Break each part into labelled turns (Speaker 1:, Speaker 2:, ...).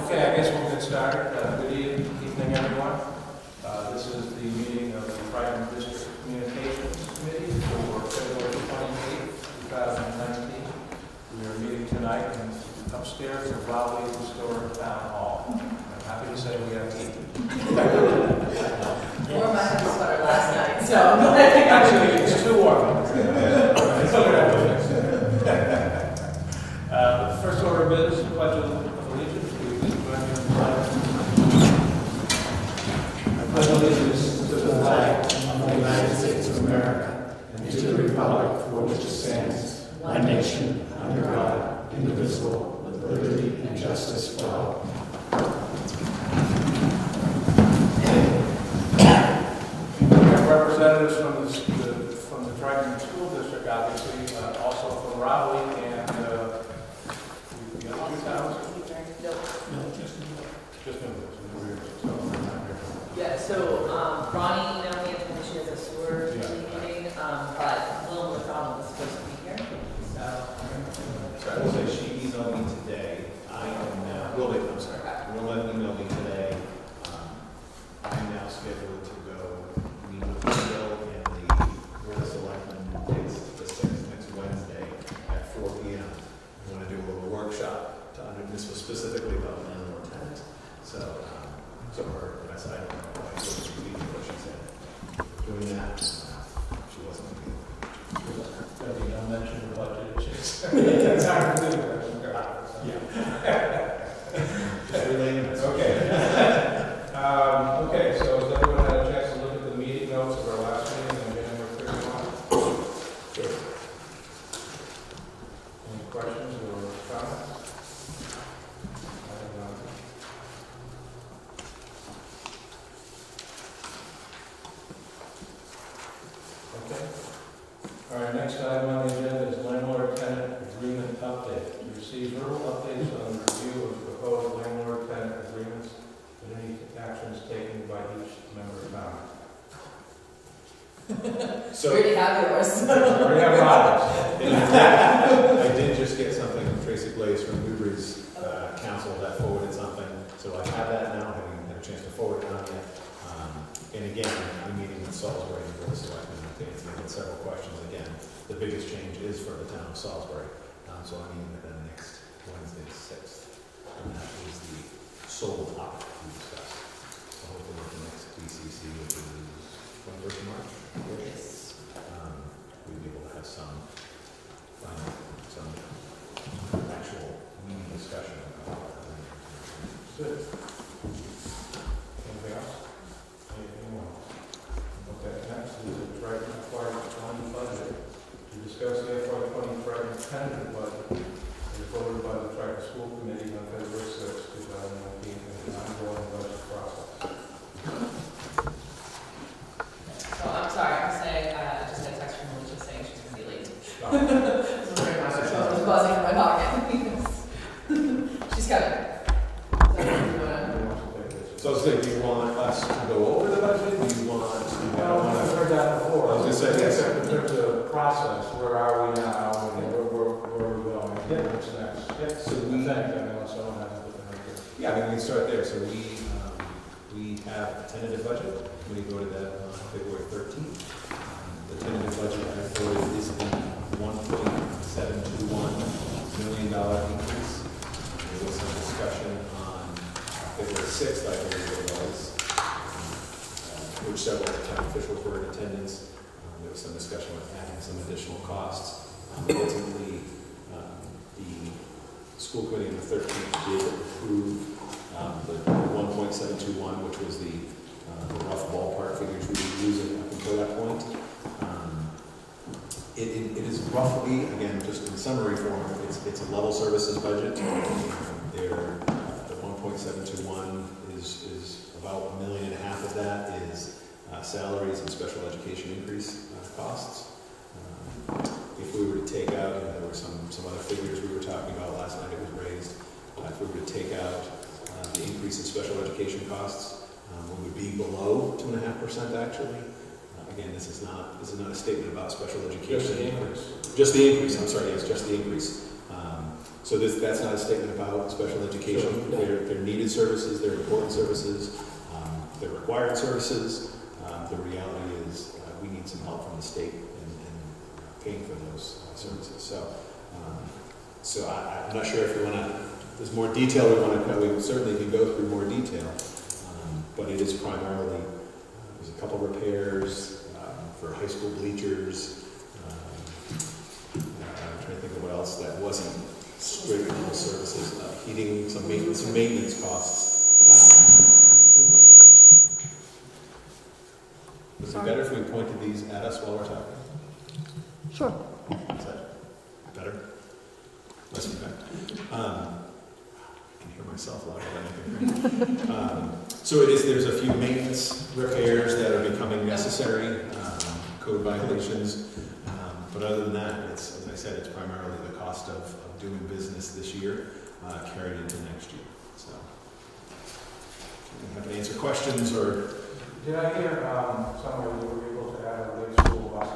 Speaker 1: Okay, I guess we'll get started. Good evening, everyone. This is the meeting of the Triton District Communications Committee for February 28th, 2019. We are meeting tonight upstairs at Raleigh Historic Town Hall. I'm happy to say we have heat.
Speaker 2: Warm, I had a sweater last night, so.
Speaker 1: Actually, it's too warm. First order of business, the Pledge of Allegiance. I pledge allegiance to the flag of the United States of America and to the republic for which it stands, one nation, under God, indivisible, with liberty and justice for all. We have representatives from the Triton School District, obviously, also from Raleigh and the other two towns. Just
Speaker 2: Yeah, so Ronnie emailed me information as a sewer meeting, but Will McDonald was supposed to be here, so.
Speaker 3: Sorry, I will say she emailed me today. I am now, Will emailed me today. I am now scheduled to go meet with Bill and the Board of Selectmen. It's the 6th, next Wednesday at 4 p.m. I want to do a little workshop to this was specifically about landlord tenants. So her, and I said, I don't know why she was reading what she said. Doing that, she wasn't going
Speaker 1: to mention the budget issues. It's hard to do that. Yeah.
Speaker 3: Just relating this.
Speaker 1: Okay. Okay, so has everyone had a chance to look at the meeting notes of our last meeting on January 31? Sure. Any questions or comments? Okay. All right, next item on the agenda is landlord-tenant agreement update. We received verbal updates on the review of proposed landlord-tenant agreements and any actions taken by each member of town.
Speaker 3: So,
Speaker 2: we already have yours.
Speaker 1: We already have Robert's.
Speaker 3: I did just get something from Tracy Blaze from Newbury's council that forwarded something. So I have that now, having had a chance to forward it on yet. And again, I'm meeting with Salisbury and Board of Selectmen to answer several questions. Again, the biggest change is for the town of Salisbury. So I'm meeting with them next Wednesday, the 6th. And that is the sole topic we discussed. So hopefully at the next BCC, which is 21st of March,
Speaker 2: Yes.
Speaker 3: we'll be able to have some actual meeting discussion about it.
Speaker 1: Good. Anything else? Anything more? Okay, next is the Triton FY20 budget. To discuss the FY20 Triton tentative budget as voted by the Triton School Committee on February 6, 2019, and the ongoing budget process.
Speaker 2: So I'm sorry, I'm saying, I just got a text from Alicia saying she's going to be late. This was very much, my phone was buzzing in my pocket. She's coming.
Speaker 3: So I was thinking, do you want us to go over the budget? Do you want to?
Speaker 1: I've heard that before.
Speaker 3: I was going to say, yes.
Speaker 1: In terms of process, where are we now? And where are we going?
Speaker 3: Yeah.
Speaker 1: What's next?
Speaker 3: Yeah. So
Speaker 1: I know someone has to look at it.
Speaker 3: yeah, I mean, we can start there. So we have a tentative budget. We voted that on February 13th. The tentative budget I voted is the $1.721 million increase. There was some discussion on February 6th, I believe it was, which several town officials were in attendance. There was some discussion with adding some additional costs. Ultimately, the school committee on the 13th did approve the 1.721, which was the rough ballpark figures we were using up until that point. It is roughly, again, just in summary form, it's a level services budget. The 1.721 is about $1.5 million of that is salaries and special education increase costs. If we were to take out, and there were some other figures we were talking about last night, it was raised. If we were to take out the increase in special education costs, we would be below 2.5% actually. Again, this is not a statement about special education.
Speaker 1: Just the increase.
Speaker 3: Just the increase. I'm sorry. Yes, just the increase. So that's not a statement about special education.
Speaker 4: Sure, no.
Speaker 3: They're needed services, they're important services, they're required services. The reality is we need some help from the state in paying for those services. So I'm not sure if we want to, there's more detail we want to, we certainly can go through more detail, but it is primarily, there's a couple repairs for high school bleachers. I'm trying to think of what else that wasn't straight legal services, heating, some maintenance costs. Is it better if we pointed these at us while we're talking?
Speaker 4: Sure.
Speaker 3: Is that better? Less feedback. I can hear myself louder than I can hear. So there's a few maintenance repairs that are becoming necessary, code violations. But other than that, as I said, it's primarily the cost of doing business this year carried into next year. So, you have to answer questions or.
Speaker 1: Did I hear somewhere you were able to add a late school bus?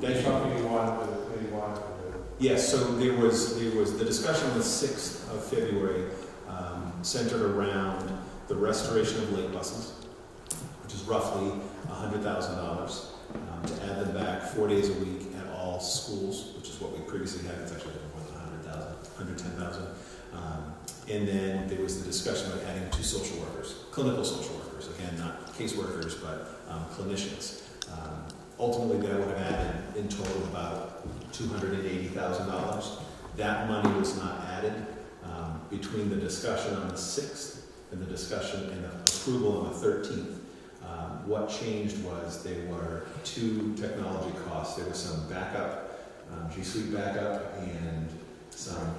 Speaker 1: That's something you wanted to, maybe wanted to do.
Speaker 3: Yes, so there was the discussion on the 6th of February centered around the restoration of late buses, which is roughly $100,000 to add them back 4 days a week at all schools, which is what we previously had. It's actually more than 110,000. And then there was the discussion about adding 2 social workers, clinical social workers, again, not caseworkers, but clinicians. Ultimately, that would have added in total about $280,000. That money was not added between the discussion on the 6th and the discussion and the approval on the 13th. What changed was there were 2 technology costs. There was some backup, G Suite backup, and some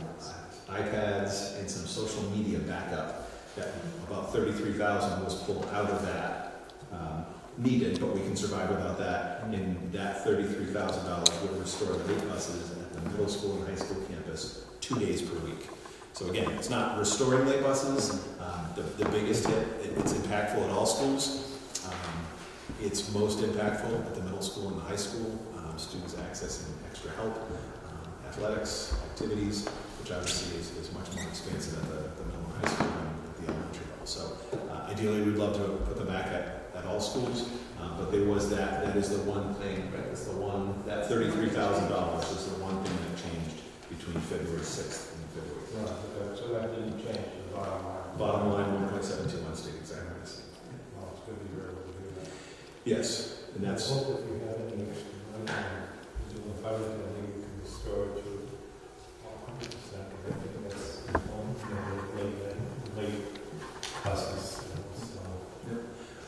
Speaker 3: iPads and some social media backup. That about $33,000 was pulled out of that. Needed, but we can survive without that. And that $33,000 would restore the late buses at the middle school and high school campus 2 days per week. So again, it's not restoring late buses. The biggest hit, it's impactful at all schools. It's most impactful at the middle school and the high school. Students accessing extra help, athletics, activities, which obviously is much more expansive at the middle and high school than at the elementary level. So ideally, we'd love to put them back at all schools, but there was that is the one thing, right? It's the one, that $33,000 is the one thing that changed between February 6th and February 13th.
Speaker 1: Right, so that didn't change the bottom line.
Speaker 3: Bottom line, 1.721 stayed exactly the same.
Speaker 1: Well, it's good to be able to do that.
Speaker 3: Yes, and that's,
Speaker 5: I hope if you have any extra money, doing everything, I think you can restore it to 100%. I think that's one, late buses.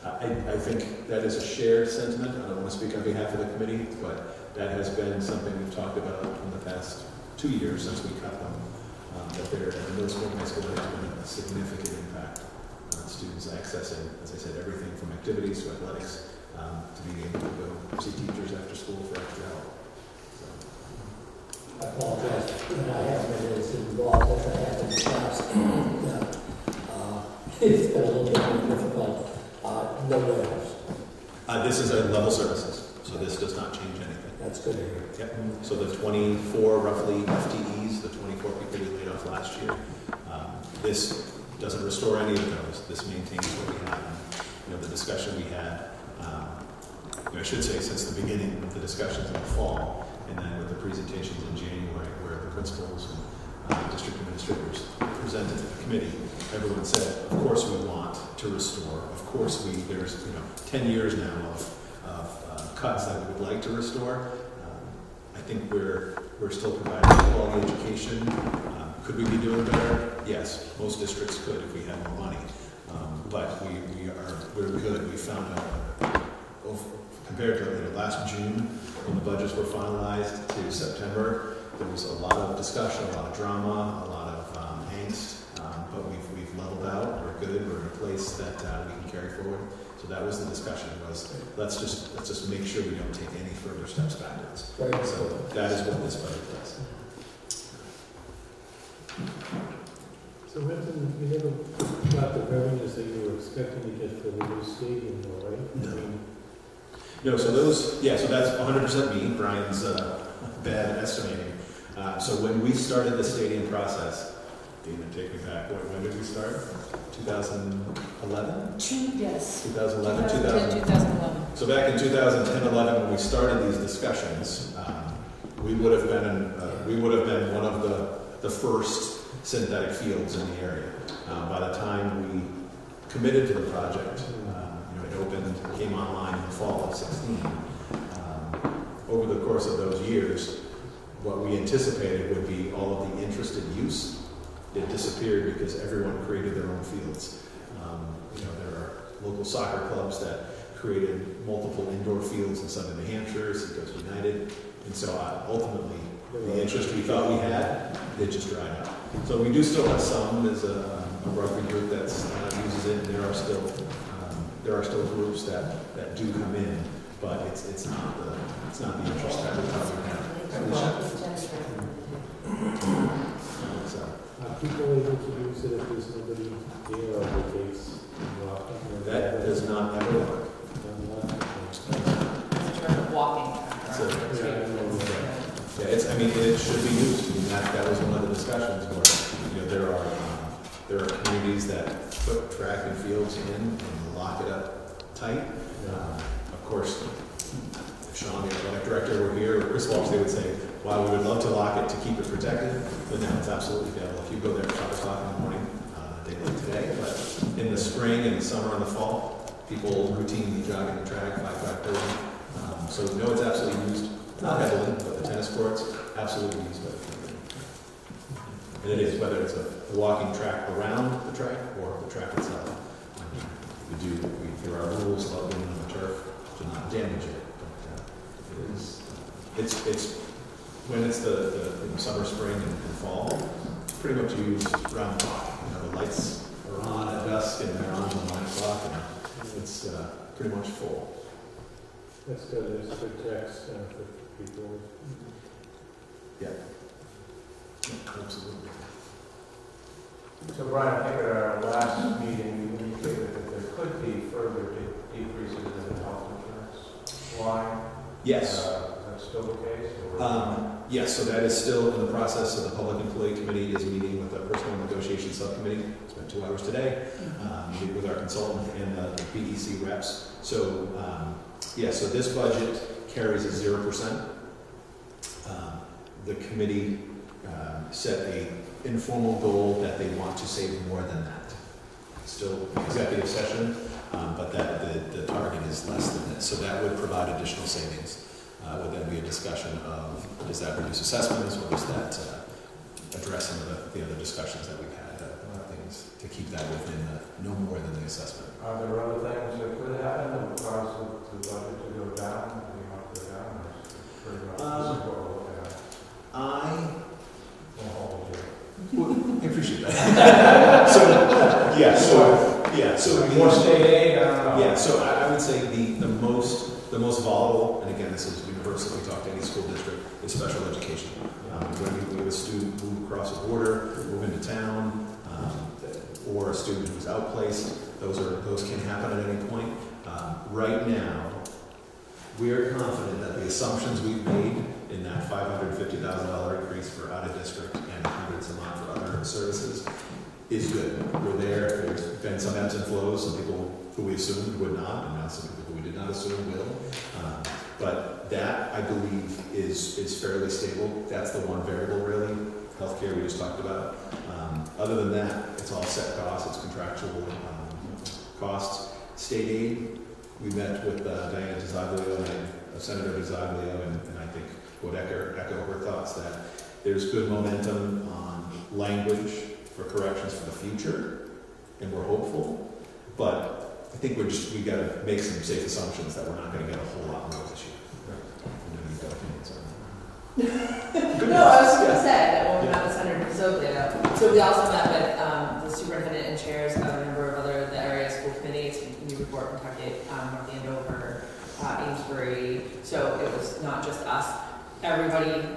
Speaker 3: I think that is a shared sentiment. I don't want to speak on behalf of the committee, but that has been something we've talked about in the past 2 years since we cut them. That there at the middle school and high school has been a significant impact on students accessing, as I said, everything from activities to athletics, to being able to go see teachers after school for extra help. So.
Speaker 4: I apologize, and I haven't been as involved as I have in the past. It's been a little bit more difficult. No warehouse.
Speaker 3: This is a level services, so this does not change anything.
Speaker 4: That's good to hear.
Speaker 3: Yep. So the 24 roughly FTEs, the 24 people we laid off last year, this doesn't restore any of those. This maintains what we have. And, the discussion we had, I should say since the beginning of the discussions in the fall, and then with the presentations in January, where the principals and district administrators presented to the committee, everyone said, of course we want to restore. Of course there's 10 years now of cuts that we would like to restore. I think we're still providing quality education. Could we be doing better? Yes, most districts could if we had more money. But we're good. We found out compared to last June when the budgets were finalized to September, there was a lot of discussion, a lot of drama, a lot of angst. But we've leveled out. We're good. We're in a place that we can carry forward. So that was the discussion. Was let's just make sure we don't take any further steps backwards.
Speaker 4: Very
Speaker 3: So that is what this budget does.
Speaker 5: So Renton, you never got the revenues that you were expecting to get for the new stadium, though, right?
Speaker 3: No. No, so so that's 100% me. Brian's bad at estimating. So when we started the stadium process, Damon, take me back. When did we start? 2011?
Speaker 2: Yes.
Speaker 3: 2011,
Speaker 2: 2011.
Speaker 3: So back in 2010, 11, when we started these discussions, we would have been one of the first synthetic fields in the area. By the time we committed to the project, it opened, came online in the fall of 16. Over the course of those years, what we anticipated would be all of the interested use. It disappeared because everyone created their own fields. There are local soccer clubs that created multiple indoor fields in southern New Hampshire, Seacoast United, and so ultimately the interest we thought we had, it just dried up. So we do still have some. There's a rugby group that uses it, and there are still groups that do come in, but it's not the interest that we thought we had. So,
Speaker 5: Are people able to use it if there's nobody here or the gates locked?
Speaker 3: that does not ever work.
Speaker 2: Walking.
Speaker 3: So,
Speaker 5: Yeah.
Speaker 3: it should be used. That was one of the discussions where, there are communities that put track and fields in and lock it up tight. Of course, if Sean, the athletic director, were here, or Chris Walsh, they would say, wow, we would love to lock it to keep it protected, but now it's absolutely available. If you go there at 5 o'clock in the morning, a day like today, but in the spring and the summer and the fall, people routinely jogging the track, 5:30. So no, it's absolutely used, not heavily, but the tennis courts, absolutely used by the community. And it is, whether it's a walking track around the track or the track itself. There are rules about being on the turf to not damage it, but it's when it's the summer, spring, and fall, it's pretty much used around the clock. The lights are on at dusk and they're on at 9 o'clock, and it's pretty much full.
Speaker 5: That's good, there's good text for people.
Speaker 3: Yeah, absolutely.
Speaker 1: So Brian, I think at our last meeting, you indicated that there could be further decreases in the health insurance line.
Speaker 3: Yes.
Speaker 1: Is that still the case? Or?
Speaker 3: Yes, so that is still in the process. So the Public Employee Committee is meeting with the Personal Negotiation Subcommittee. Spent 2 hours today, meeting with our consultant and the BEC reps. So, so this budget carries a 0%. The committee set a informal goal that they want to save more than that. Still executive session, but that the target is less than this. So that would provide additional savings. Would then be a discussion of, does that reduce assessments, or does that address some of the other discussions that we've had, things to keep that within no more than the assessment.
Speaker 1: Are there other things that could happen that would cause the budget to go down? Do you want to go down? Or is it pretty much this is what we're looking at?
Speaker 3: I
Speaker 1: Well,
Speaker 3: I appreciate that. So
Speaker 1: more state aid, I don't know.
Speaker 3: Yeah, so I would say the most volatile, and again, this is universal, we talk to any school district, is special education. When we have a student move across a border, move into town, or a student who's outplaced, those can happen at any point. Right now, we are confident that the assumptions we've made in that $550,000 increase for out of district and hundreds a month for other services is good. We're there. There's been some ebbs and flows, some people who we assumed would not, and now some people who we did not assume will. But that, I believe, is fairly stable. That's the one variable, really. Healthcare we just talked about. Other than that, it's all set costs. It's contractual costs. State aid, we met with Diana DiZoglio and Senator DiZoglio, and I think would echo her thoughts that there's good momentum on language for corrections for the future, and we're hopeful. But I think we got to make some safe assumptions that we're not going to get a whole lot more this year. You've got opinions on that.
Speaker 2: No, I was just going to say that when we met with Senator DiZoglio, so we also met with the superintendent and chairs of a number of other the area school committees, Newport, Kentucky, North Andover, Amesbury. So it was not just us. Everybody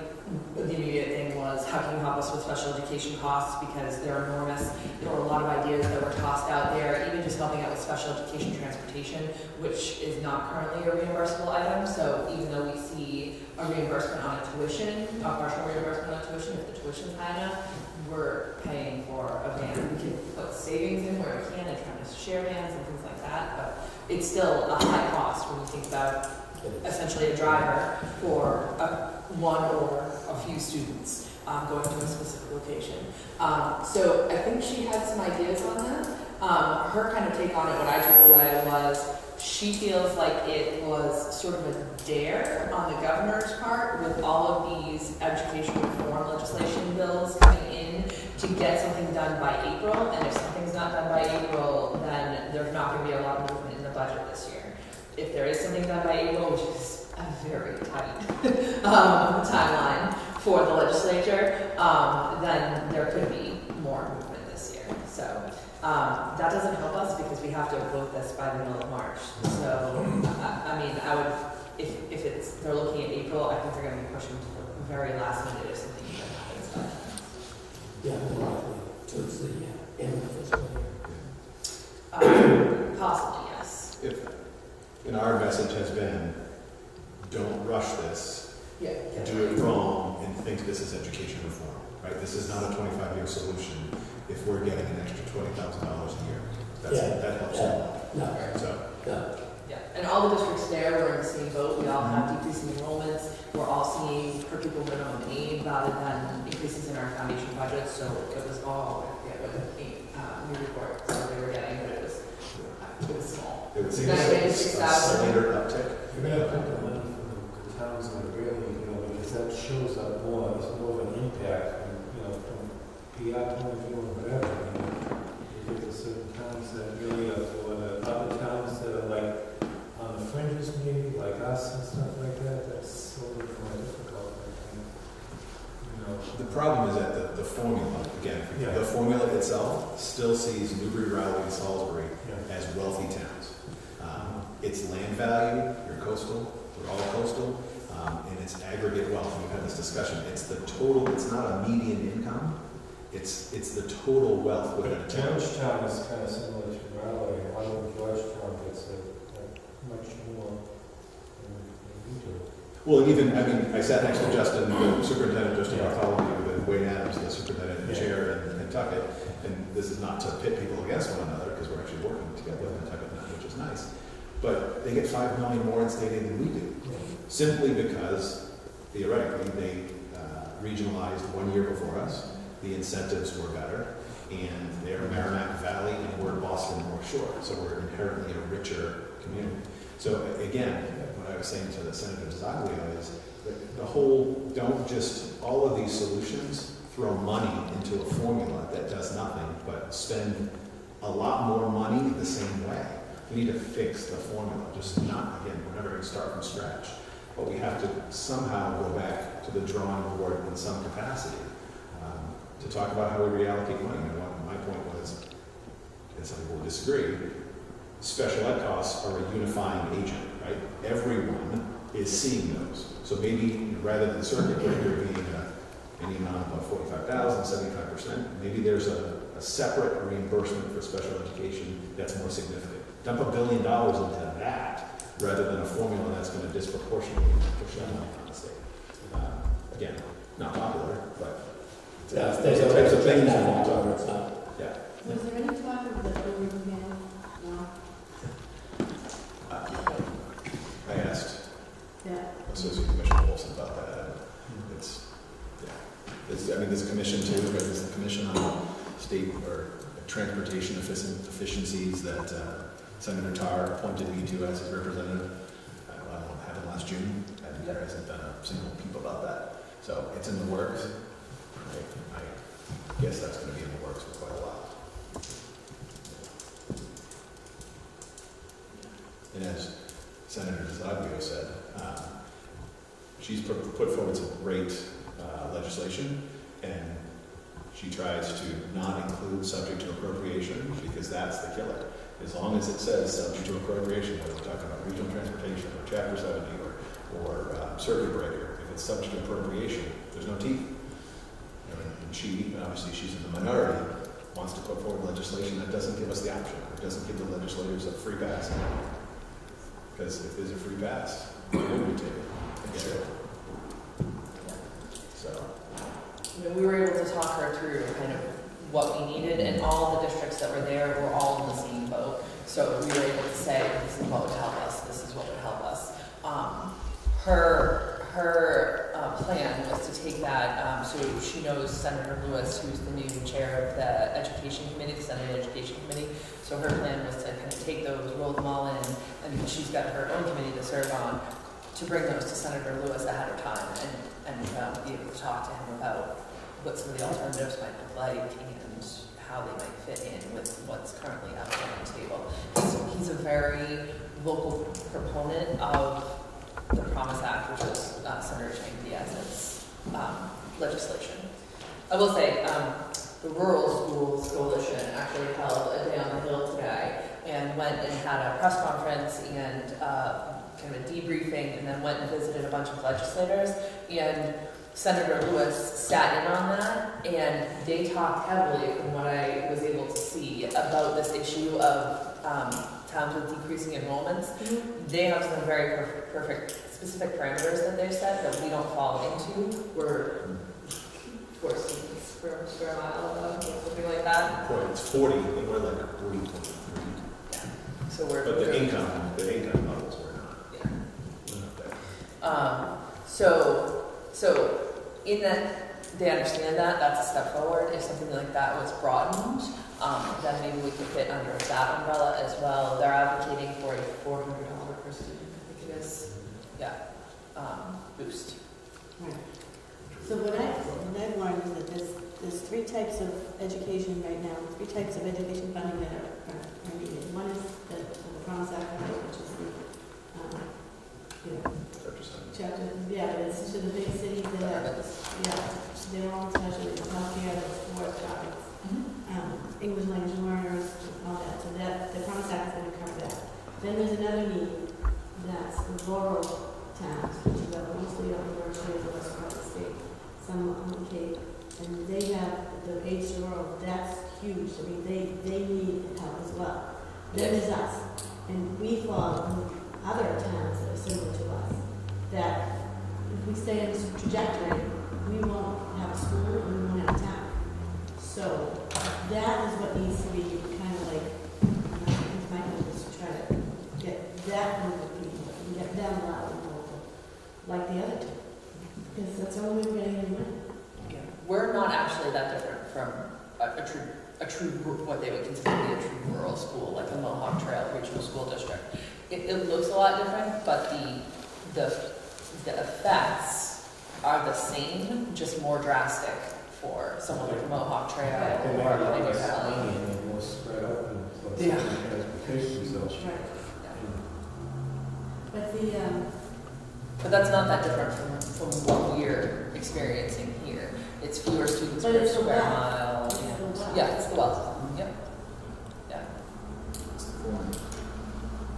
Speaker 2: the immediate thing was, how can you help us with special education costs, because they're enormous. There were a lot of ideas that were tossed out there, even just helping out with special education transportation, which is not currently a reimbursable item. So even though we see a reimbursement on a tuition, a partial reimbursement on tuition, if the tuition's high enough, we're paying for a van. We can put savings in where we can and try to share vans and things like that, but it's still a high cost when you think about essentially a driver for one or a few students going to a specific location. So I think she had some ideas on that. Her kind of take on it, what I took away was, she feels like it was sort of a dare on the governor's part with all of these education reform legislation bills coming in to get something done by April. And if something's not done by April, then there's not going to be a lot of movement in the budget this year. If there is something done by April, which is a very tight timeline for the legislature, then there could be more movement this year. So that doesn't help us because we have to vote this by the middle of March. So I mean, I would, if they're looking at April, I think they're going to be pushing to the very last minute if something even happens.
Speaker 4: Yeah, more likely towards the end of the fiscal year.
Speaker 2: Possibly, yes.
Speaker 3: And our message has been, don't rush this,
Speaker 2: Yeah.
Speaker 3: do it wrong, and think this is education reform, right? This is not a 25-year solution if we're getting an extra $20,000 a year. That helps a lot.
Speaker 4: No,
Speaker 3: So,
Speaker 4: no.
Speaker 2: Yeah, and all the districts there were in the same boat. We all have decreasing enrollments. We're all seeing per pupil minimum aid rather than increases in our foundation budget. So it was all, I forget what the new report they were getting, but it was small.
Speaker 3: it would seem
Speaker 2: That's
Speaker 3: like a
Speaker 2: 6,000.
Speaker 3: slighter uptick.
Speaker 5: You're gonna have to put the money for the towns that really, because that shows up more, it's more of an impact, from PR point of view or whatever. If there's certain towns that really are for the other towns that are like on the fringes maybe, like us and stuff like that, that's a little bit more difficult, I think.
Speaker 3: The problem is that the formula, again,
Speaker 5: Yeah.
Speaker 3: the formula itself still sees Newbury, Raleigh, and Salisbury
Speaker 5: Yeah.
Speaker 3: as wealthy towns. It's land value, you're coastal, we're all coastal, and it's aggregate wealth, and we've had this discussion. It's the total, it's not a median income, it's the total wealth within a
Speaker 5: But
Speaker 3: town.
Speaker 5: Georgetown is kind of similar to Raleigh. I think Georgetown gets a much more than we do.
Speaker 3: Well, and even, I mean, I sat next to Justin, the superintendent, Justin Bartholomew, and Wayne Adams, the superintendent and chair in Nantucket, and this is not to pit people against one another, because we're actually working together in Nantucket now, which is nice. But they get $5 million more in state aid than we do, simply because theoretically they regionalized 1 year before us. The incentives were better, and they're Merrimack Valley, and we're Boston North Shore, so we're inherently a richer community. So again, what I was saying to the Senator Zaglio is the whole, don't just, all of these solutions throw money into a formula that does nothing but spend a lot more money the same way. We need to fix the formula, just not, again, we're never going to start from scratch, but we have to somehow go back to the drawing board in some capacity to talk about how we reallocate money. And what my point was, and some people will disagree, special ed costs are a unifying agent, right? Everyone is seeing those. So maybe rather than circuit breaker being any amount above 45,000, 75%, maybe there's a separate reimbursement for special education that's more significant. Dump $1 billion into that rather than a formula that's going to disproportionately push that money on the state. Again, not popular, but
Speaker 4: Yeah,
Speaker 3: those are the types of things you want to talk
Speaker 4: or
Speaker 3: about.
Speaker 4: it's not.
Speaker 3: Yeah.
Speaker 6: Was there any talk of the building panel? No?
Speaker 3: I asked
Speaker 6: Yeah.
Speaker 3: Associate Commissioner Wilson about that. It's, yeah. I mean, there's a commission too, right? There's the commission on state or transportation efficiencies that Senator Tarr appointed me to as his representative. I don't know, happened last June, and there hasn't been a single peep about that. So it's in the works. I guess that's going to be in the works for quite a while. And as Senator Zaglio said, she's put forward some great legislation, and she tries to not include subject to appropriation because that's the killer. As long as it says subject to appropriation, whether we're talking about regional transportation or Chapter 70 or circuit breaker, if it's subject to appropriation, there's no teeth. And she, obviously she's in the minority, wants to put forward legislation that doesn't give us the option, or doesn't give the legislators a free pass. Because if there's a free pass, why would we take it? I get it. So,
Speaker 2: We were able to talk her through kind of what we needed, and all the districts that were there were all in the same boat. So we were able to say, this is what would help us, this is what would help us. Her plan was to take that, so she knows Senator Lewis, who's the new chair of the Education Committee, the Senate Education Committee. So her plan was to kind of take those, roll them all in, and she's got her own committee to serve on, to bring those to Senator Lewis ahead of time and be able to talk to him about what some of the alternatives might look like and how they might fit in with what's currently out there on the table. He's a very vocal proponent of the Promise Act, which is Senator Chang Diaz's legislation. I will say, the Rural Schools Coalition actually held a day on the Hill today and went and had a press conference and kind of a debriefing, and then went and visited a bunch of legislators. And Senator Lewis sat in on that, and they talked heavily, from what I was able to see, about this issue of towns with decreasing enrollments. They have some very perfect, specific parameters that they've set that we don't fall into. We're 4 students per square mile, something like that.
Speaker 3: boy, it's 40, and we're like 40, 43.
Speaker 2: Yeah. So we're.
Speaker 3: But the income levels were not.
Speaker 2: Yeah.
Speaker 3: We're not there.
Speaker 2: So in that they understand that that's a step forward. If something like that was broadened, then maybe we could fit under that umbrella as well. They're advocating for a $400 per student, I think it is. Yeah, boost.
Speaker 6: So what I've learned is that there's 3 types of education right now, 3 types of education funding that are needed. One is the Promise Act, which is the, chapter, but it's to the big cities that have, their own specialty, healthcare, sports, jobs, English language learners, all that. So that, the Promise Act is going to cover that. Then there's another need, that's the rural towns, which are mostly on the Berkshire, the west part of the state, some on the Cape, and they have the age to rural, that's huge. I mean, they need help as well. Then there's us, and we fall in other towns that are similar to us, that if we stay in this trajectory, we won't have a school and we won't have a town. So that is what needs to be kind of like, my hope is to try to get that group of people and get them loud and vocal, like the other two. Because that's the only way we're getting any money.
Speaker 2: Yeah. We're not actually that different from a true what they would consider to be a true rural school, like the Mohawk Trail Regional School District. It looks a lot different, but the effects are the same, just more drastic for someone like Mohawk Trail
Speaker 5: They
Speaker 2: or
Speaker 5: make a lot
Speaker 2: Pioneer
Speaker 5: less
Speaker 2: Valley.
Speaker 5: money and they're more spread out and so
Speaker 2: Yeah.
Speaker 5: transportation, so.
Speaker 6: Right.
Speaker 2: Yeah.
Speaker 6: But the,
Speaker 2: But that's not that different from what we're experiencing here. It's fewer students
Speaker 6: But
Speaker 2: per
Speaker 6: it's the
Speaker 2: square
Speaker 6: wealth.
Speaker 2: mile.
Speaker 6: It's the wealth.
Speaker 2: Yeah, it's the wealth. Yep. Yeah.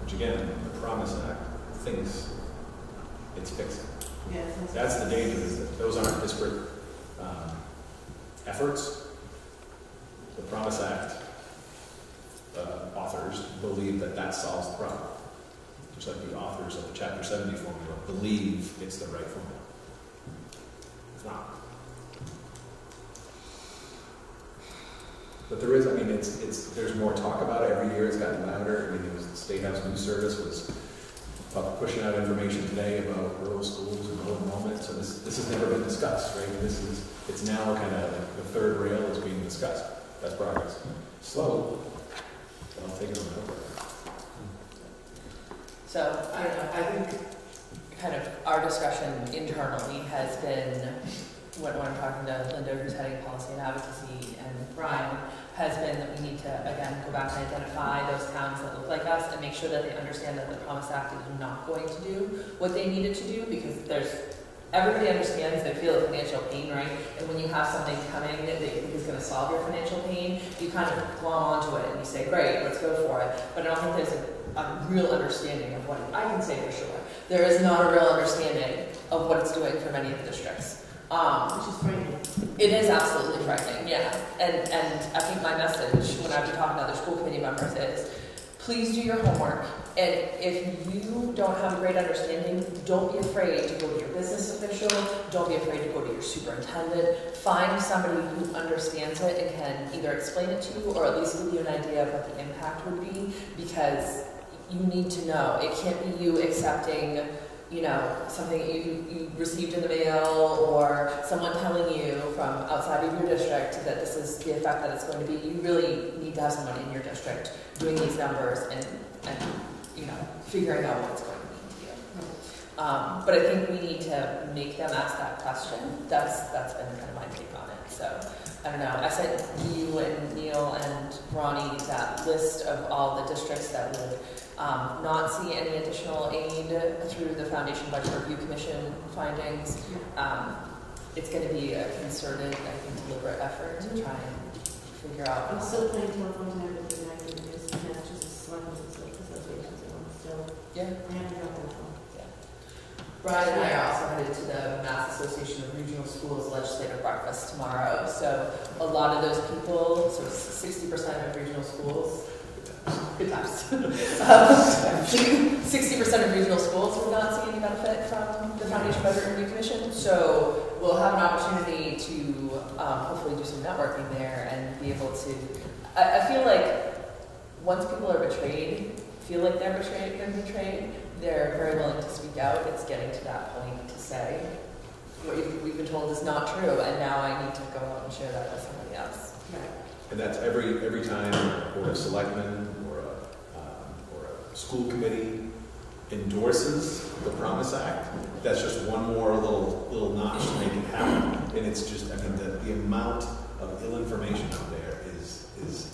Speaker 3: Which again, the Promise Act thinks it's fixing.
Speaker 6: yes,
Speaker 3: That's the danger, is that those aren't disparate efforts. The Promise Act authors believe that that solves the problem. Just like the authors of the Chapter 70 formula believe it's the right formula. It's not. But there is, I mean, there's more talk about it every year. It's gotten louder. I mean, the State House News Service was pushing out information today about rural schools and rural enrollment. So this has never been discussed, right? And it's now kind of like the third rail is being discussed. That's progress. Slow, but I'll take it on the hook.
Speaker 2: So I think kind of our discussion internally has been, when I'm talking to Linda, who's heading policy and advocacy, and Brian, has been that we need to, again, go back and identify those towns that look like us and make sure that they understand that the Promise Act is not going to do what they needed to do, because there's everybody understands they feel the financial pain, right? And when you have something coming that you think is going to solve your financial pain, you kind of glom onto it and you say, great, let's go for it. But I don't think there's a real understanding of what, I can say for sure, there is not a real understanding of what it's doing for many of the districts.
Speaker 6: Which is frightening.
Speaker 2: It is absolutely frightening, yeah. And I think my message when I've been talking to other school committee members is, please do your homework. And if you don't have a great understanding, don't be afraid to go to your business official. Don't be afraid to go to your superintendent. Find somebody who understands it and can either explain it to you or at least give you an idea of what the impact would be, because you need to know. It can't be you accepting, you know, something you received in the mail or someone telling you from outside of your district that this is the effect that it's going to be. You really need to have someone in your district doing these numbers and you know, figuring out what it's going to mean to you. But I think we need to make them ask that question. That's been kind of my take on it. So I don't know. I sent you and Neil and Ronnie that list of all the districts that would not see any additional aid through the Foundation Budget Review Commission findings. It's going to be a concerted, I think, deliberate effort to try and figure out.
Speaker 6: I'm still playing telephone tag with the United Massachusetts Selectmen's Association, so I'm still,
Speaker 2: Yeah.
Speaker 6: I haven't dropped that phone.
Speaker 2: Brian and I are also headed to the Mass Association of Regional Schools legislative breakfast tomorrow. So a lot of those people, so 60% of regional schools, good times. 60% of regional schools would not see any benefit from the Foundation Budget Review Commission. So we'll have an opportunity to hopefully do some networking there and be able to. I feel like once people are betrayed, feel like they're betrayed, they're very willing to speak out. It's getting to that point to say what we've been told is not true, and now I need to go out and share that with somebody else.
Speaker 6: Right.
Speaker 3: And that's every time a board of selectmen or a school committee endorses the Promise Act, that's just one more little notch to make it happen. And it's just, I mean, the amount of ill information out there is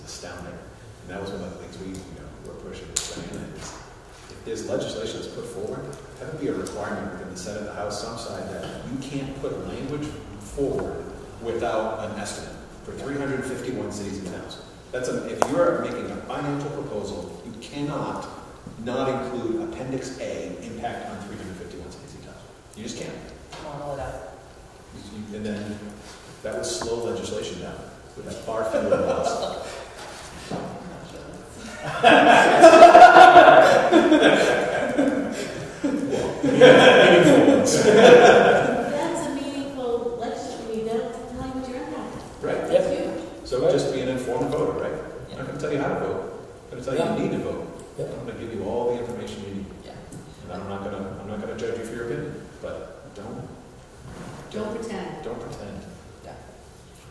Speaker 3: astounding. And that was one of the things we're pushing and saying is, if there's legislation that's put forward, have it be a requirement within the Senate, the House, some side that you can't put language forward without an estimate for 351 cities and towns. If you're making a financial proposal, you cannot not include Appendix A, impact on 351 cities and towns. You just can't.
Speaker 2: Model it out.
Speaker 3: And then that would slow legislation down with that far fewer laws.
Speaker 6: That's a meaningful legislature, they'll tell you what your impact is.
Speaker 3: Right.
Speaker 6: That's huge.
Speaker 3: So just be an informed voter, right? I'm not going to tell you how to vote. I'm going to tell you you need to vote.
Speaker 4: Yep.
Speaker 3: I'm going to give you all the information you need.
Speaker 2: Yeah.
Speaker 3: And I'm not going to judge you for your opinion, but don't
Speaker 6: Pretend.
Speaker 3: pretend.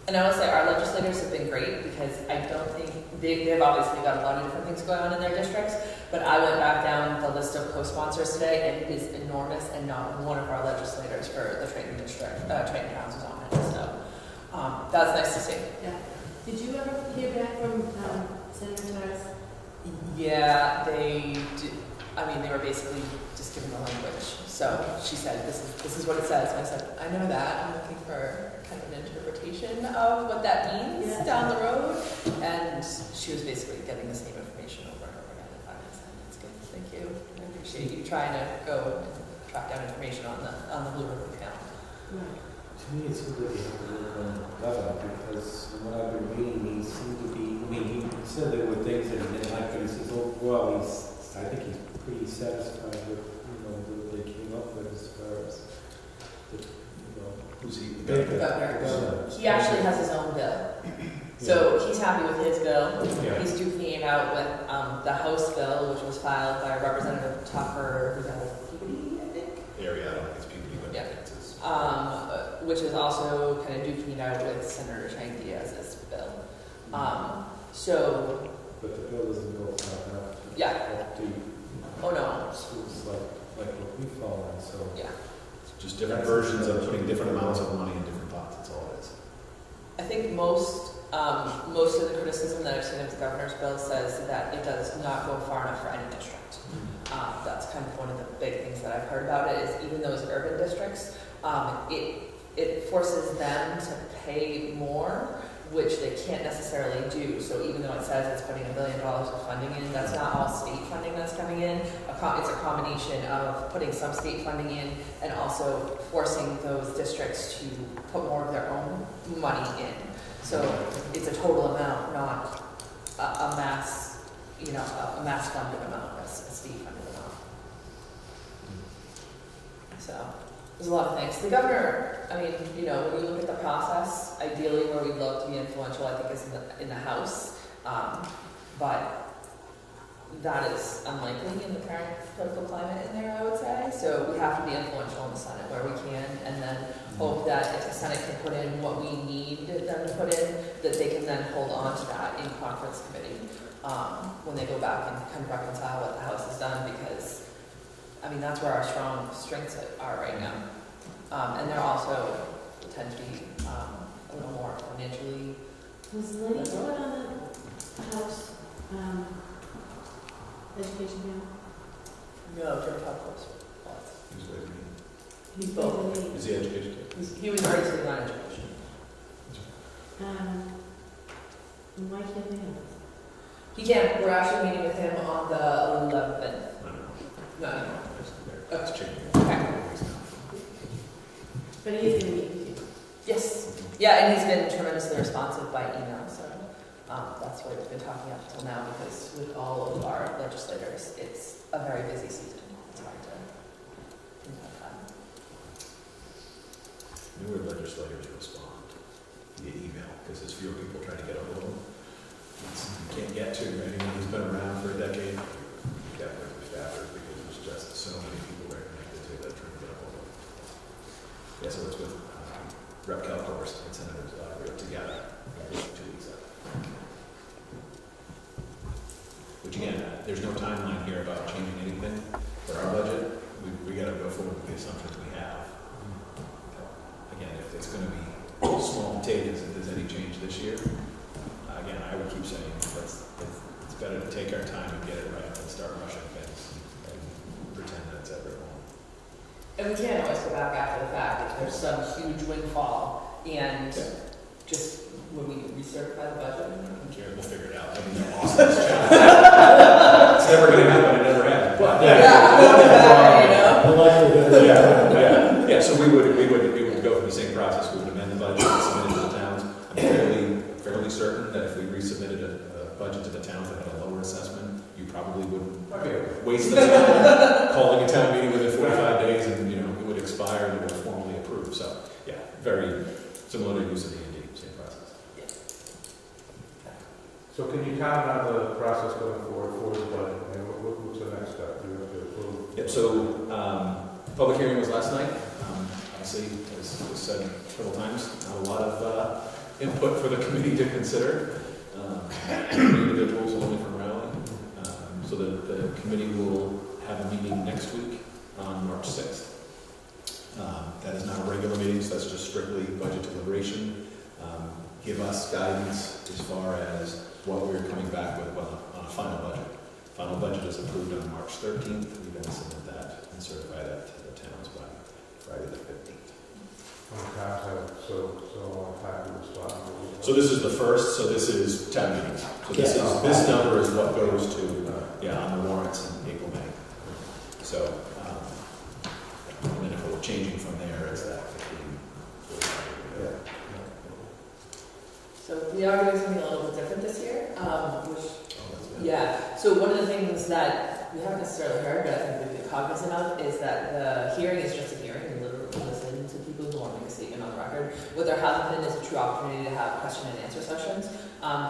Speaker 2: And I will say our legislators have been great because I don't think they've obviously got a lot of different things going on in their districts, but I went back down the list of co-sponsors today and it is enormous and not one of our legislators for the Triton district, Triton towns is on it. So that's nice to see.
Speaker 6: Yeah. Did you ever hear back from Senator Torres?
Speaker 2: Yeah, they did. I mean, they were basically just given the language. So she said, this is what it says. And I said, I know that. I'm looking for kind of an interpretation of what that means down the road. And she was basically getting the same information over and over again. And I said, that's good. Thank you. I appreciate you trying to go and track down information on the Blue Ribbon account.
Speaker 6: Right.
Speaker 5: To me, it's really governor because from what I've been reading, he seemed to be, I mean, he said there were things that he didn't like, but he says overall, I think he's pretty satisfied with, what they came up with as far as,
Speaker 3: Who's he?
Speaker 5: The
Speaker 2: Governor. He actually has his own bill. So he's happy with his bill.
Speaker 5: Yeah.
Speaker 2: He's duking it out with the House bill, which was filed by Representative Tucker, who's out of Peabody, I think.
Speaker 3: Area, I don't think it's Peabody, but
Speaker 2: Yeah.
Speaker 3: it's his.
Speaker 2: Which is also kind of duking it out with Senator Chang Diaz's bill. So,
Speaker 5: But the bill doesn't go far enough to
Speaker 2: Yeah.
Speaker 5: help the
Speaker 2: oh no,
Speaker 5: schools like what we fall in, so.
Speaker 2: yeah.
Speaker 3: Just different versions of putting different amounts of money in different pots, that's all it is.
Speaker 2: I think most Most of the criticism that I've seen of the governor's bill says that it does not go far enough for any district. That's kind of one of the big things that I've heard about it, is even those urban districts, it forces them to pay more, which they can't necessarily do. So even though it says it's putting $1 billion of funding in, that's not all state funding that's coming in. It's a combination of putting some state funding in and also forcing those districts to put more of their own money in. So it's a total amount, not a mass, a mass funded amount, a state funded amount. So there's a lot of things. The governor, I mean, when you look at the process, ideally where we'd love to be influential, I think, is in the House. But that is unlikely in the current political climate in there, I would say. So we have to be influential in the Senate where we can, and then hope that if the Senate can put in what we need them to put in, that they can then hold on to that in conference committee when they go back and kind of reconcile what the House has done, because, I mean, that's where our strong strengths are right now. And they're also tend to be a little more financially.
Speaker 6: Was Lenny put on the House education panel?
Speaker 2: No, Jim Topos.
Speaker 3: Who's with me?
Speaker 2: He's both.
Speaker 3: Is he educated?
Speaker 2: He was already sitting on education.
Speaker 6: Why can't they have?
Speaker 2: He can't. We're actually meeting with him on the 11th. No, no.
Speaker 3: That's changing.
Speaker 2: Okay.
Speaker 6: But he is going to meet with you.
Speaker 2: Yes. Yeah, and he's been tremendously responsive by email, so that's what we've been talking up until now, because with all of our legislators, it's a very busy season. It's hard to have time.
Speaker 3: Newer legislators respond via email because there's fewer people trying to get a hold of them. You can't get to anyone who's been around for a decade. You got to staffers because there's just so many people very connected to that trying to get a hold of them. Yeah, so it's with Rep. Kalkors and Senators together. 2 weeks out. Which again, there's no timeline here about changing anything for our budget. We got to go forward with the assumptions we have. Again, if it's going to be small potatoes, if there's any change this year, again, I would keep saying it's better to take our time and get it right than start rushing things and pretend that it's ever wrong.
Speaker 2: And we can't always go back after the fact if there's some huge windfall and just when we recertify the budget.
Speaker 3: We'll figure it out. I mean, they're awesome. It's never going to happen. It never has. But yeah. So we would go through the same process. We would amend the budget and submit it to the towns. I'm fairly certain that if we resubmitted a budget to the towns that had a lower assessment, you probably wouldn't waste the time calling a town meeting within 45 days, and it would expire and it would formally approve. So yeah, very similar to use of the Indeed, same process.
Speaker 1: So can you comment on the process going forward for the budget? And what's the next step? Do you have to approve?
Speaker 3: Yep, so public hearing was last night. Obviously, as was said several times, not a lot of input for the committee to consider. Individuals only from Raleigh. So the committee will have a meeting next week on March 6th. That is not a regular meeting, so that's just strictly budget deliberation. Give us guidance as far as what we're coming back with on a final budget. Final budget is approved on March 13th. We then submit that and certify that to the towns by Friday the 15th. So this is the first, so this is town meetings. So this number is what goes to, on the warrants in April, May. So, and then if we're changing from there, it's that 15.
Speaker 2: So we are doing something a little bit different this year, So one of the things that we haven't necessarily heard, but I think we've been cognizant of, is that the hearing is just a hearing. We literally listen to people who want to make a statement on the record. What there hasn't been is a true opportunity to have question and answer sessions.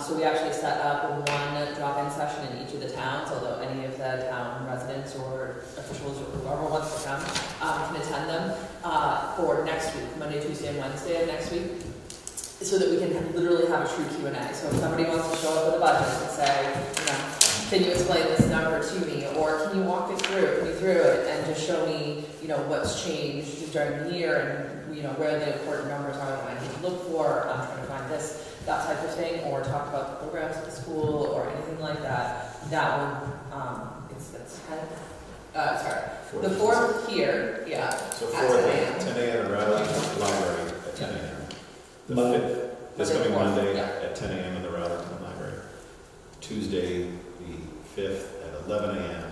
Speaker 2: So we actually set up one drop-in session in each of the towns, although any of the town residents or officials or whoever wants to come can attend them for next week, Monday, Tuesday, and Wednesday of next week, so that we can literally have a true Q&A. So if somebody wants to show up with a budget and say, can you explain this number to me, or can you walk me through it and just show me, what's changed during the year and, where the important numbers are that I need to look for. I'm trying to find this. that type of thing, or talk about the programs at the school, or anything like that, that one, it's kind of, sorry, the 4th here, yeah,
Speaker 3: So
Speaker 2: at
Speaker 3: 4th,
Speaker 2: 10 a.m.
Speaker 3: 10 a.m. at Rowley Library at 10 a.m. The
Speaker 4: Monday.
Speaker 3: 5th, this
Speaker 2: Monday,
Speaker 3: coming
Speaker 2: 4th,
Speaker 3: Monday
Speaker 2: yeah.
Speaker 3: at 10 a.m. in the Rowleyton Library. Tuesday, the 5th at 11 a.m.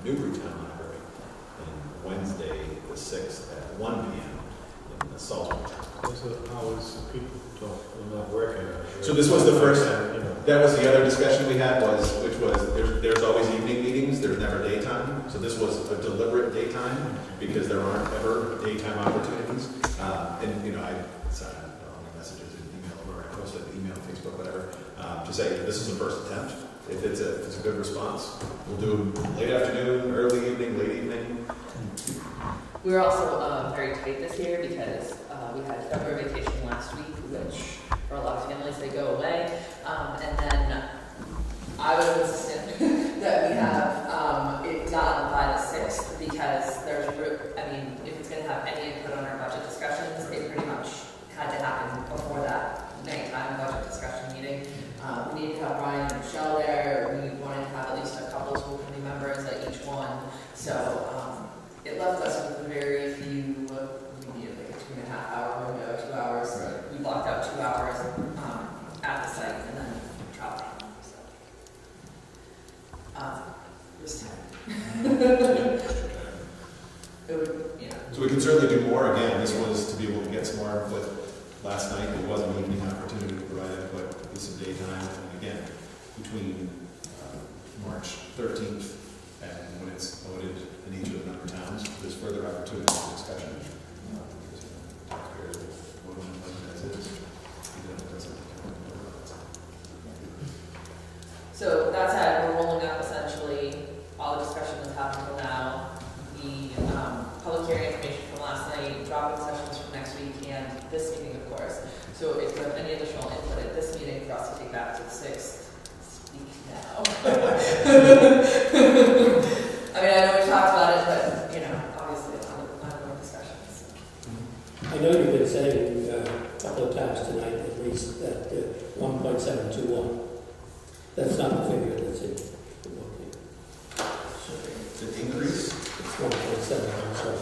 Speaker 3: in the Newburytown Library. And Wednesday, the 6th at 1 p.m. in the Salisbury.
Speaker 5: Those are hours people are not working.
Speaker 3: So this was the first,
Speaker 5: you know.
Speaker 3: that was the other discussion we had which was, there's always evening meetings, there's never daytime. So this was a deliberate daytime because there aren't ever daytime opportunities. And, you know, I sent all the messages and email, or I posted email, Facebook, whatever, to say this is a first attempt. If it's a good response, we'll do late afternoon, early evening, late evening.
Speaker 2: We were also very tight this year because we had February vacation last week, which for a lot of families, they go away. And then I was insistent that we have it done by the 6th because there's, I mean, if it's going to have any input on our budget discussions, it pretty much had to happen before that nighttime budget discussion meeting. We needed to have Brian and Michelle there. We wanted to have at least a couple of school committee members at each one. So it left us with very few, we needed like a 2.5 hour window, 2 hours.
Speaker 3: Right.
Speaker 2: We blocked out 2 hours at the site and then traveled. So it was tight. It would, yeah.
Speaker 3: So we can certainly do more. Again, this was to be able to get some more input. Last night, there was an evening opportunity to provide input with some daytime. And again, between March 13th and when it's voted in each of the member towns, there's further opportunity for discussion. Because taxpayers will vote on the budget as is, even if it doesn't.
Speaker 2: So that said, we're rolling up essentially all the discussion that's happened until now. The public hearing information from last night, drop-in sessions from next week, and this meeting, of course. So if you have any additional input at this meeting for us to take back to the 6th, speak now. I mean, I know we talked about it, but, you know, obviously it's ongoing discussions.
Speaker 4: I know you've been saying a couple of times tonight at least that 1.721. That's not the figure that's in the book here.
Speaker 3: The increase?
Speaker 4: It's 1.7, I'm sorry.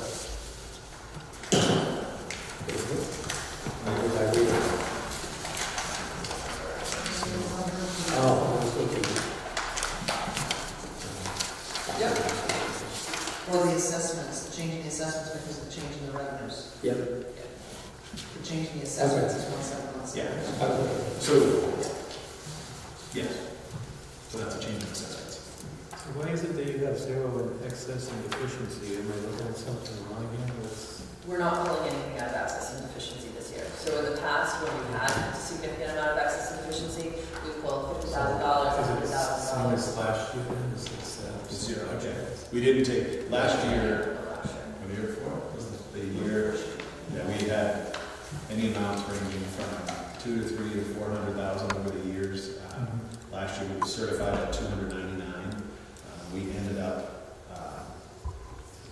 Speaker 4: I read it. Oh, I was looking.
Speaker 2: Yep.
Speaker 7: Or the assessments, changing the assessments because of the change in the revenues.
Speaker 4: Yep.
Speaker 7: The change in the assessments is 1.717.
Speaker 3: Yeah.
Speaker 4: Okay.
Speaker 3: So, yes. So that's a change in assessments.
Speaker 5: So why is it that you have 0 in excess and deficiency? Am I looking at something wrong here?
Speaker 2: We're not pulling anything out of excess and deficiency this year. So in the past, when we had a significant amount of excess and deficiency, we pulled $50,000,
Speaker 5: Is it the same
Speaker 2: $100,000.
Speaker 5: as last year then? Is it,
Speaker 3: Zero, okay. We didn't take, last year,
Speaker 2: Last year.
Speaker 3: or the year before, was the year, yeah, we had any amounts ranging from 2 to 3 to 400,000 over the years. Last year we were certified at 299. We ended up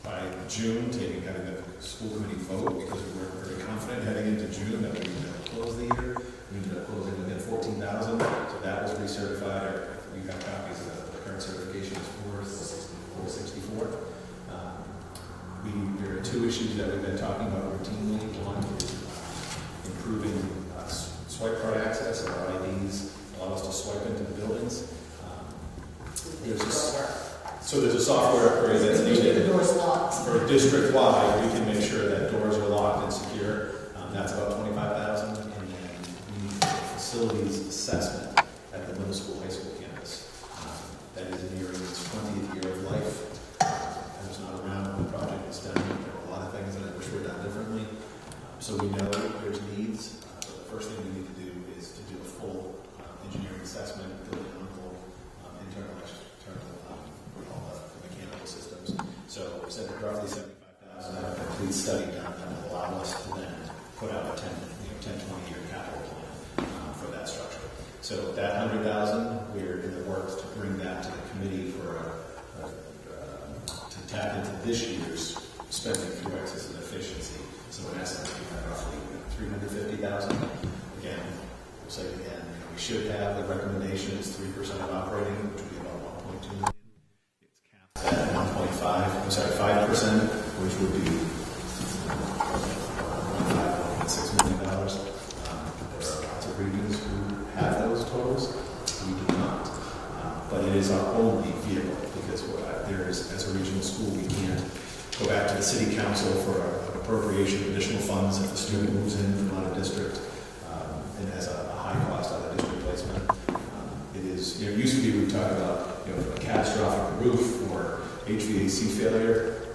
Speaker 3: by June taking kind of the school committee vote because we weren't very confident heading into June that we were going to close the year. We ended up closing within 14,000, so that was recertified. Or we got copies of the current certification is 464. There are 2 issues that we've been talking about routinely. One is improving swipe card access, or IDs allow us to swipe into the buildings. So there's a software upgrade that's
Speaker 7: The
Speaker 3: needed
Speaker 7: door's locked.
Speaker 3: for district-wide. We can make sure that doors are locked and secure. That's about 25,000. And then we need a facilities assessment at the middle school, high school campus. That is nearing its 20th year of life. I was not around when the project was done. There were a lot of things that I wish were done differently. So we know there's needs. But the first thing we need to do is to do a full engineering assessment, building envelope, internal, external, all the mechanical systems. So we said roughly 75,000, a complete study done that will allow us to then put out a 10, 20-year capital plan for that structure. So that 100,000, we're in the works to bring that to the committee for to tap into this year's spending through excess and efficiency. So in essence, we have roughly 350,000. Again, we'll say it again, we should have, the recommendation is 3% of operating, which would be about 1.2 million. It's capped at 5%, which would be $5.6 million. There are lots of regions who have those totals. We do not. But it is our only vehicle, because as a regional school, we can't go back to the city council for an appropriation of additional funds if the student moves in from out of district and has a high cost out of district placement. It is, it used to be we talk about a catastrophic roof or HVAC failure.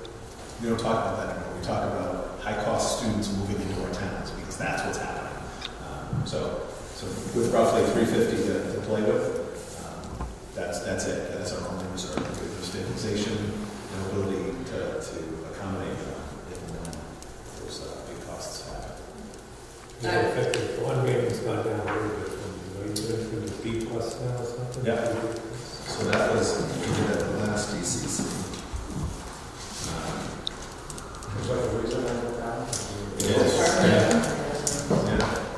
Speaker 3: We don't talk about that anymore. We talk about high cost students moving into our towns, because that's what's happening. So with roughly 350 to play with, that's it. That's our only reserve. We have stabilization and ability to accommodate if and when those big costs happen.
Speaker 5: Yeah, effective, one rating's gone down a little bit from, you went from the B plus now or something?
Speaker 3: Yeah. So that was, we did at the last DCC.
Speaker 1: Is that the reason I wrote down?
Speaker 3: It is. Yeah.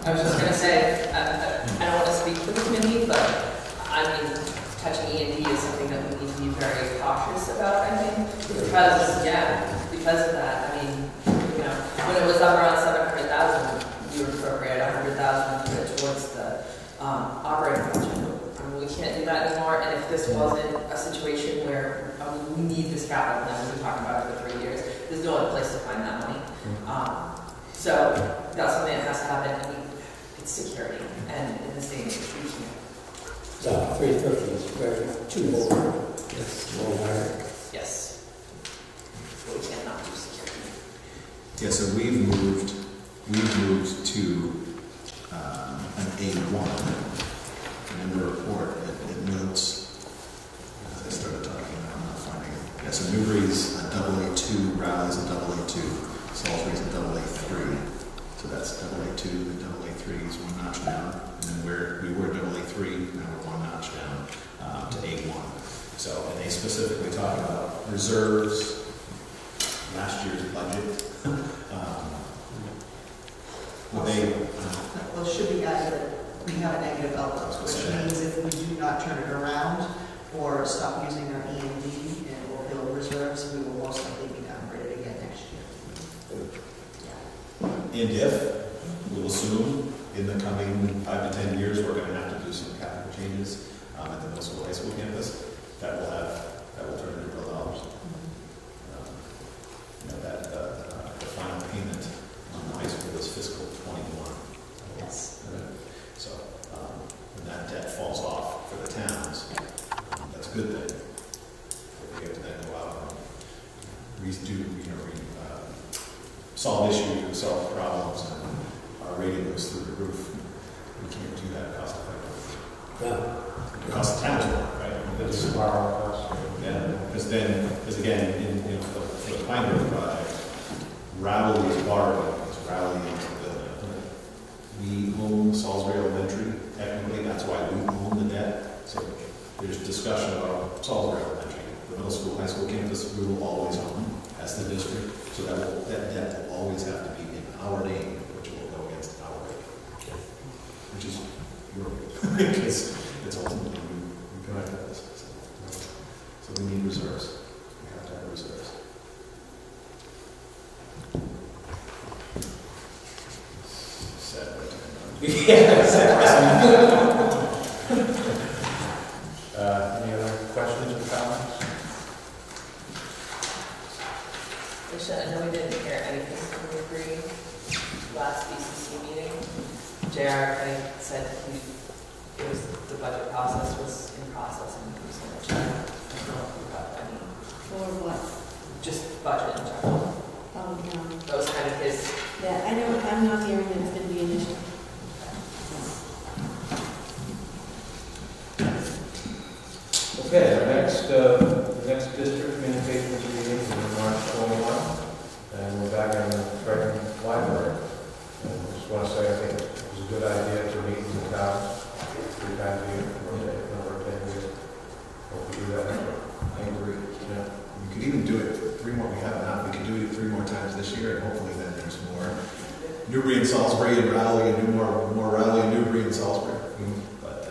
Speaker 2: I was just gonna say, I don't want to speak for the committee, but I mean, touching E&D is something that we need to be very cautious about, I think, because of that, I mean, when it was up around 700,000, we would appropriate 100,000 towards the operating budget. I mean, we can't do that anymore, and if this wasn't a situation where we need this capital plan, we've been talking about it for 3 years, there's no other place to find that money. So that's something that has to happen. I mean, it's security, and in this day and age, we can't.
Speaker 4: So 350 is very too low.
Speaker 5: Yes, more higher.
Speaker 2: Yes. We cannot do security.
Speaker 3: Yeah, so we've moved to an A1. And in the report, it notes, as I started talking, I'm not finding it. Yeah, so Newbury's a AA2, Raleigh's a AA2, Salisbury's a AA3. So that's AA2, the AA3 is one notch down. And then we were AA3, now we're one notch down to A1. So, and they specifically talk about reserves, last year's budget.
Speaker 7: Well, it should be added that we have a negative outlook, which means if we do not turn it around or stop using our E&D or build reserves, we will most likely be downgraded again next year.
Speaker 3: And if, we'll assume, in the coming 5 to 10 years, we're going to have to do some capital changes at the middle school, high school campus, that will turn into real dollars. The final payment on the high school is fiscal 21.
Speaker 7: Yes.
Speaker 3: So when that debt falls off for the towns, that's a good thing. We get to then go out and solve issues and solve problems, and our rating goes through the roof. We can't do that cost effectively.
Speaker 4: Yeah.
Speaker 3: It costs the towns more, right?
Speaker 1: That's a borrow cost.
Speaker 3: Yeah, because again, for the Pine Grove project, Rowley is borrowing, because Rowley owns the building. We own Salisbury Elementary, technically, that's why we own the debt. So there's discussion about Salisbury Elementary. The middle school, high school campus, we will always own as the district. So that debt will always have to be in our name, which will go against our rate, which is your rate, because it's ultimately we connect this. So we need reserves. We have to have reserves. Sad way to
Speaker 1: Any other questions or comments?
Speaker 2: Alicia, I know we didn't hear anything from Newbury last BCC meeting. JR kind of said the budget process was in process and he was going to check. I don't know if you got any,
Speaker 6: Or what?
Speaker 2: just budget in general.
Speaker 6: Oh, no.
Speaker 2: That was kind of his.
Speaker 6: Yeah, I'm not hearing that it's going to be an issue.
Speaker 1: Okay, the next district communications meeting is on March 21, and we're back in the Brighton Library. And I just want to say, I think it was a good idea to meet in the town 3 times a year, for a number of 10 years. Hope we do that.
Speaker 3: I agree.
Speaker 1: Yeah.
Speaker 3: We could even do it 3 more. We have enough. We could do it 3 more times this year, and hopefully then there's more
Speaker 8: Newbury and Salisbury and Raleigh and more Raleigh and Newbury and Salisbury. But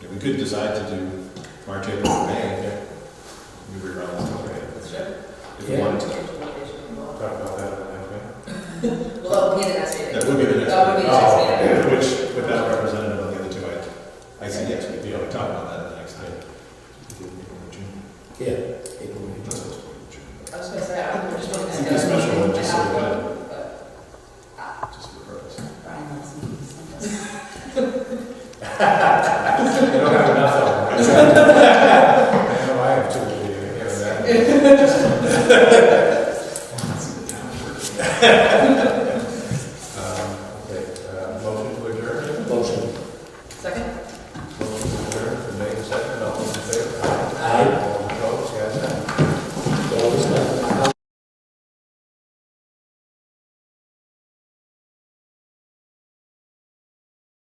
Speaker 8: yeah, we could decide to do March, April, and May. Newbury, Raleigh, Salisbury. If we wanted to.
Speaker 5: Talk about that in
Speaker 2: Well, that would be the next meeting.
Speaker 8: That would be the next.
Speaker 2: That would be the next meeting.
Speaker 8: Which, without representative of the other two, I see, yes, we talk about that in the next day.
Speaker 4: Yeah. April, May.
Speaker 2: I was gonna say, I'm just looking at.
Speaker 8: We did a special one just so we
Speaker 2: but-
Speaker 8: Just for the purpose.
Speaker 7: Brian loves me.
Speaker 5: You don't have enough of them. I know I have two of you. You know that.